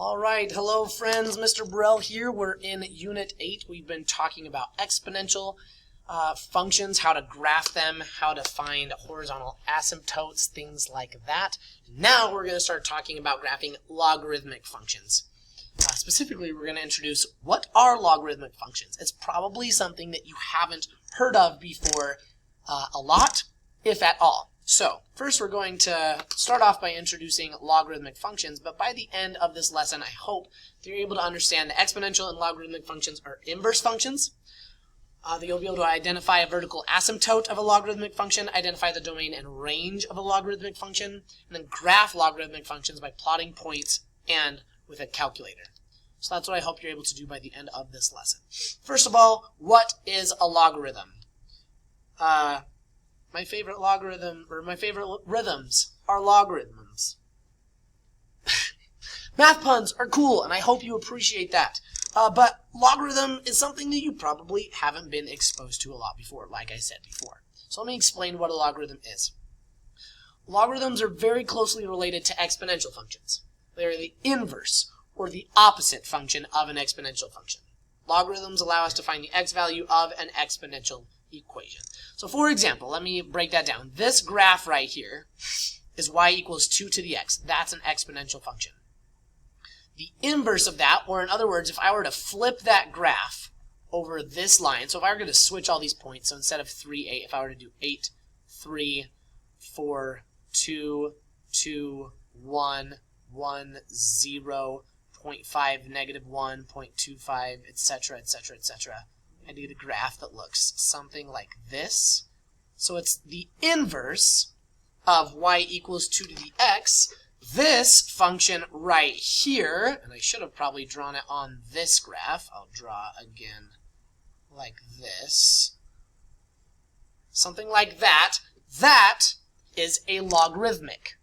All right, hello friends, Mr. Burrell here. We're in Unit 8. We've been talking about exponential functions, how to graph them, how to find horizontal asymptotes, things like that. Now we're going to start talking about graphing logarithmic functions. Specifically, we're going to introduce what are logarithmic functions. It's probably something that you haven't heard of before a lot, if at all. So, first we're going to start off by introducing logarithmic functions, but by the end of this lesson, I hope that you're able to understand that exponential and logarithmic functions are inverse functions, that you'll be able to identify a vertical asymptote of a logarithmic function, identify the domain and range of a logarithmic function, and then graph logarithmic functions by plotting points and with a calculator. So that's what I hope you're able to do by the end of this lesson. First of all, what is a logarithm? My favorite rhythms are logarithms. Math puns are cool, and I hope you appreciate that. But logarithm is something that you probably haven't been exposed to a lot before, like I said before. So let me explain what a logarithm is. Logarithms are very closely related to exponential functions. They are the inverse, or the opposite function of an exponential function. Logarithms allow us to find the x value of an exponential equation. So for example, let me break that down. This graph right here is y equals 2 to the x. That's an exponential function. The inverse of that, or in other words, if I were to flip that graph over this line, so if I were going to switch all these points, so instead of 3, 8, if I were to do 8, 3, 4, 2, 2, 1, 1, 0, 0.5, negative 1, 0.25, etc., etc., etc., I get a graph that looks something like this. So it's the inverse of y equals 2 to the x. This function right here, and I should have probably drawn it on this graph. I'll draw again like this. Something like that. That is a logarithmic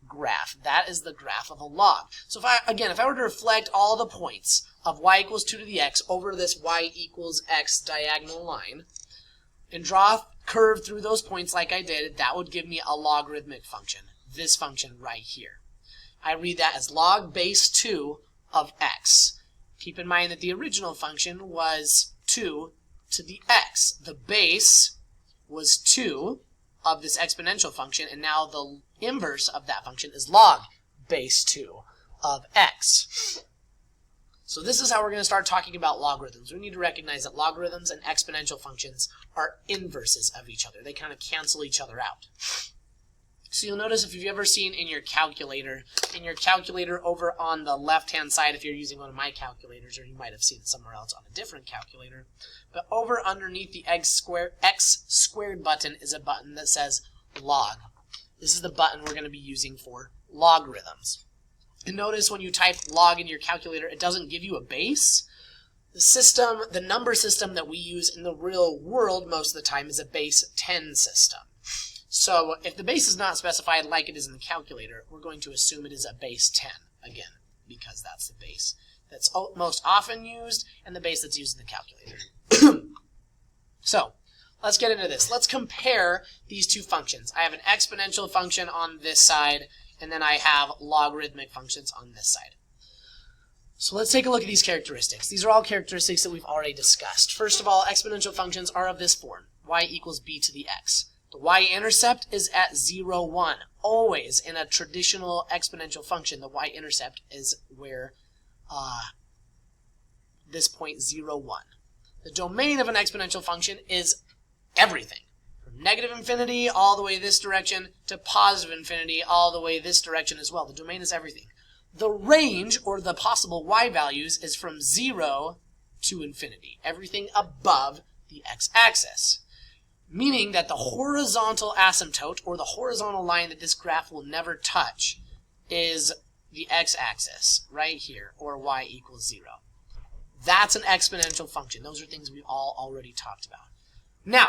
graph. That is the graph of a log. So if I were to reflect all the points of y equals 2 to the x over this y equals x diagonal line and draw a curve through those points like I did, that would give me a logarithmic function. This function right here. I read that as log base 2 of x. Keep in mind that the original function was 2 to the x. The base was 2 of this exponential function, and now the inverse of that function is log base 2 of x. So this is how we're going to start talking about logarithms. We need to recognize that logarithms and exponential functions are inverses of each other. They kind of cancel each other out. So you'll notice if you've ever seen in your calculator over on the left-hand side, if you're using one of my calculators, or you might have seen it somewhere else on a different calculator, but over underneath the x squared button is a button that says log. This is the button we're going to be using for logarithms. And notice when you type log in your calculator, it doesn't give you a base. The number system that we use in the real world most of the time is a base 10 system. So if the base is not specified like it is in the calculator, we're going to assume it is a base 10, again, because that's the base that's most often used and the base that's used in the calculator. So let's get into this. Let's compare these two functions. I have an exponential function on this side, and then I have logarithmic functions on this side. So let's take a look at these characteristics. These are all characteristics that we've already discussed. First of all, exponential functions are of this form, y equals b to the x. The y-intercept is at 0, 1. Always in a traditional exponential function, the y-intercept is where this point 0, 1. The domain of an exponential function is everything. From negative infinity all the way this direction to positive infinity all the way this direction as well. The domain is everything. The range, or the possible y values, is from 0 to infinity. Everything above the x-axis. Meaning that the horizontal asymptote, or the horizontal line that this graph will never touch, is the x-axis, right here, or y equals 0. That's an exponential function. Those are things we've all already talked about. Now,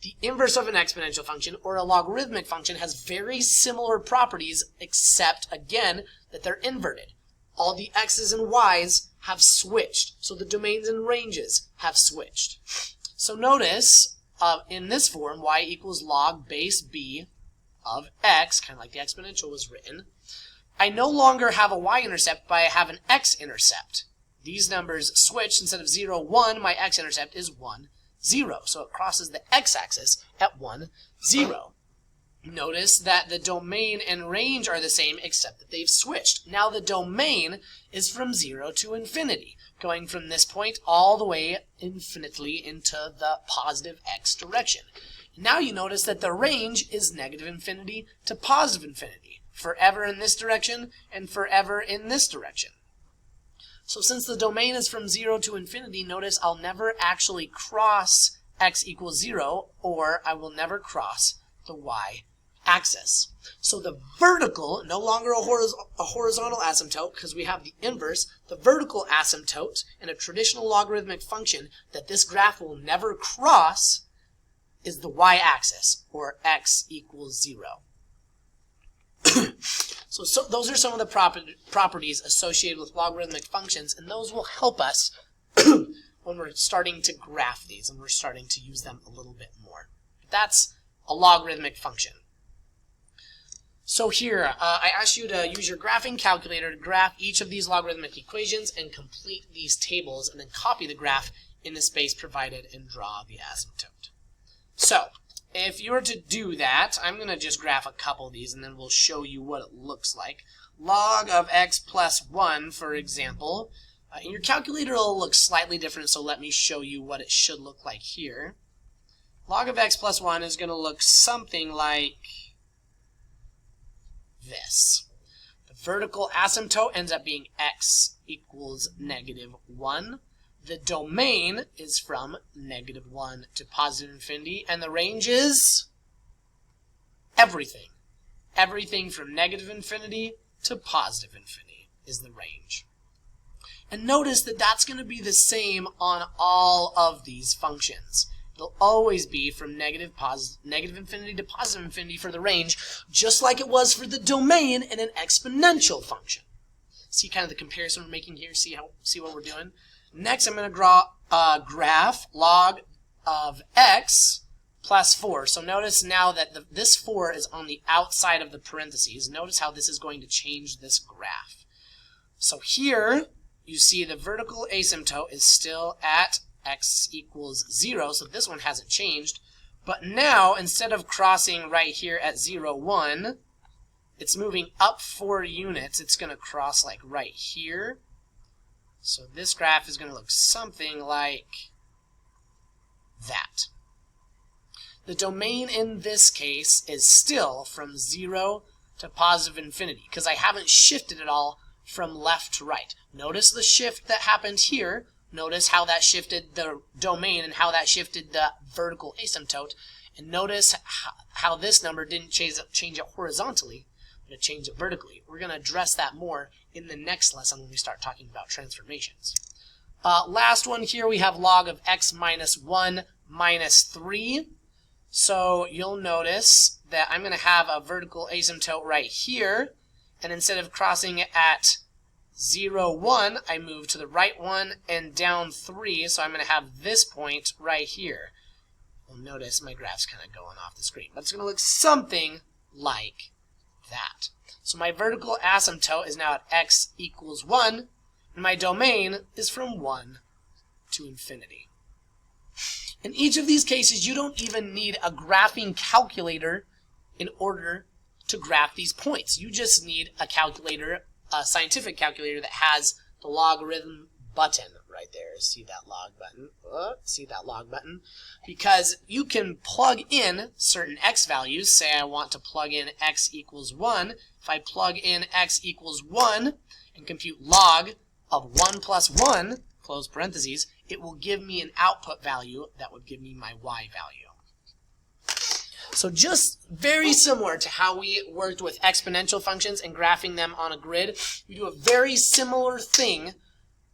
the inverse of an exponential function, or a logarithmic function, has very similar properties, except, again, that they're inverted. All the x's and y's have switched, so the domains and ranges have switched. So notice, in this form, y equals log base b of x, kind of like the exponential was written, I no longer have a y-intercept, but I have an x-intercept. These numbers switch. Instead of 0, 1, my x-intercept is 1, 0. So it crosses the x-axis at 1, 0. Notice that the domain and range are the same, except that they've switched. Now the domain is from 0 to infinity, going from this point all the way infinitely into the positive x direction. Now you notice that the range is negative infinity to positive infinity, forever in this direction and forever in this direction. So since the domain is from 0 to infinity, notice I'll never actually cross x equals 0, or I will never cross the y-axis. So the vertical, no longer a horizontal asymptote, because we have the inverse, the vertical asymptote in a traditional logarithmic function that this graph will never cross is the y-axis, or x equals 0. So those are some of the properties associated with logarithmic functions, and those will help us when we're starting to graph these and we're starting to use them a little bit more. That's a logarithmic function. So here, I asked you to use your graphing calculator to graph each of these logarithmic equations and complete these tables, and then copy the graph in the space provided and draw the asymptote. So, if you were to do that, I'm going to just graph a couple of these and then we'll show you what it looks like. Log of x plus 1, for example. In your calculator it'll look slightly different, so let me show you what it should look like here. Log of x plus 1 is going to look something like this. The vertical asymptote ends up being x equals negative 1. The domain is from negative 1 to positive infinity, and the range is everything. Everything from negative infinity to positive infinity is the range. And notice that that's going to be the same on all of these functions. It'll always be from negative infinity to positive infinity for the range, just like it was for the domain in an exponential function. See kind of the comparison we're making here? See what we're doing? Next, I'm going to draw a graph, log of x plus 4. So notice now that this 4 is on the outside of the parentheses. Notice how this is going to change this graph. So here, you see the vertical asymptote is still at x equals 0, so this one hasn't changed. But now, instead of crossing right here at 0, 1, it's moving up 4 units. It's going to cross like right here. So this graph is going to look something like that. The domain in this case is still from 0 to positive infinity, because I haven't shifted it all from left to right. Notice the shift that happened here. Notice how that shifted the domain and how that shifted the vertical asymptote. And notice how this number didn't change it horizontally, but it changed it vertically. We're going to address that more in the next lesson when we start talking about transformations. Last one here, we have log of x minus 1 minus 3. So you'll notice that I'm going to have a vertical asymptote right here, and instead of crossing it at 0, 1, I move to the right 1 and down 3, so I'm going to have this point right here. You'll notice my graph's kind of going off the screen, but it's going to look something like that. So my vertical asymptote is now at x equals 1, and my domain is from 1 to infinity. In each of these cases, you don't even need a graphing calculator in order to graph these points. You just need a calculator, a scientific calculator that has the logarithm button right there. See that log button? See that log button? Because you can plug in certain x values. Say I want to plug in x equals 1. If I plug in x equals 1 and compute log of 1 plus 1, close parentheses, it will give me an output value that would give me my y value. So just very similar to how we worked with exponential functions and graphing them on a grid, we do a very similar thing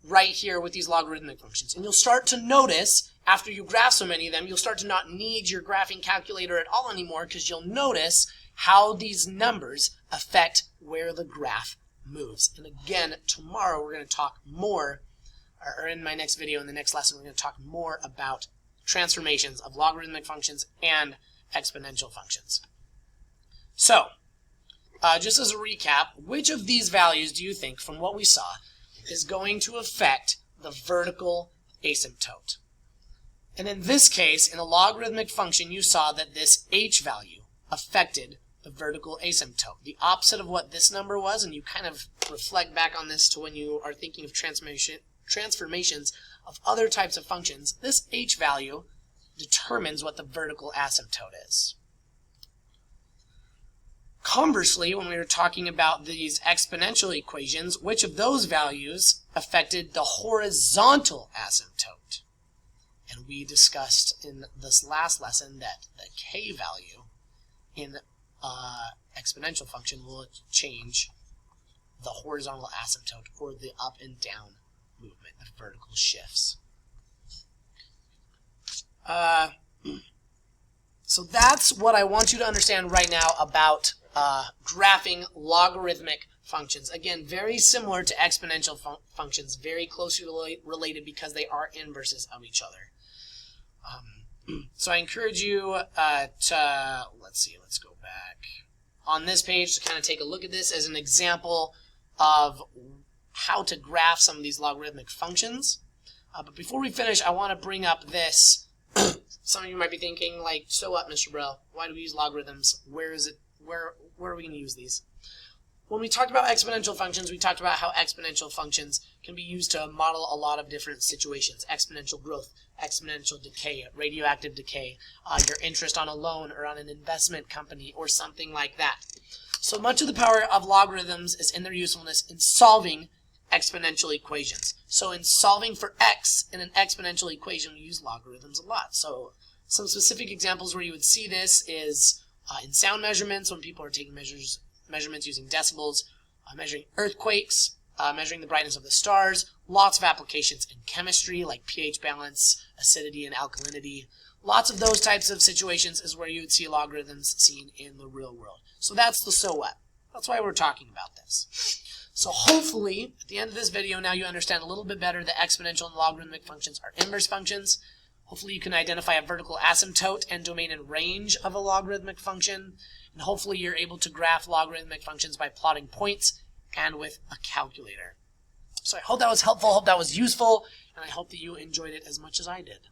right here with these logarithmic functions. And you'll start to notice, after you graph so many of them, you'll start to not need your graphing calculator at all anymore, because you'll notice how these numbers affect where the graph moves. And again, tomorrow we're going to talk more, or in my next video, in the next lesson, we're going to talk more about transformations of logarithmic functions and exponential functions. So, just as a recap, which of these values do you think, from what we saw, is going to affect the vertical asymptote? And in this case, in a logarithmic function, you saw that this h value affected the vertical asymptote, the opposite of what this number was, and you kind of reflect back on this to when you are thinking of transformations of other types of functions. This h value determines what the vertical asymptote is. Conversely, when we were talking about these exponential equations, which of those values affected the horizontal asymptote? And we discussed in this last lesson that the k value in exponential function will change the horizontal asymptote, or the up and down movement, the vertical shifts. So that's what I want you to understand right now about graphing logarithmic functions. Again, very similar to exponential functions, very closely related because they are inverses of each other. So I encourage you to, let's go back on this page to kind of take a look at this as an example of how to graph some of these logarithmic functions. But before we finish, I want to bring up this. Some of you might be thinking, like, so what, Mr. Burrell? Why do we use logarithms? Where are we going to use these? When we talked about exponential functions, we talked about how exponential functions can be used to model a lot of different situations. Exponential growth, exponential decay, radioactive decay, your interest on a loan or on an investment company or something like that. So much of the power of logarithms is in their usefulness in solving exponential equations. So in solving for x in an exponential equation, we use logarithms a lot. So some specific examples where you would see this is in sound measurements, when people are taking measurements using decibels, measuring earthquakes, measuring the brightness of the stars, lots of applications in chemistry like pH balance, acidity and alkalinity. Lots of those types of situations is where you would see logarithms seen in the real world. So that's the so what. That's why we're talking about this. So hopefully, at the end of this video, now you understand a little bit better that exponential and logarithmic functions are inverse functions. Hopefully you can identify a vertical asymptote and domain and range of a logarithmic function. And hopefully you're able to graph logarithmic functions by plotting points and with a calculator. So I hope that was helpful, hope that was useful, and I hope that you enjoyed it as much as I did.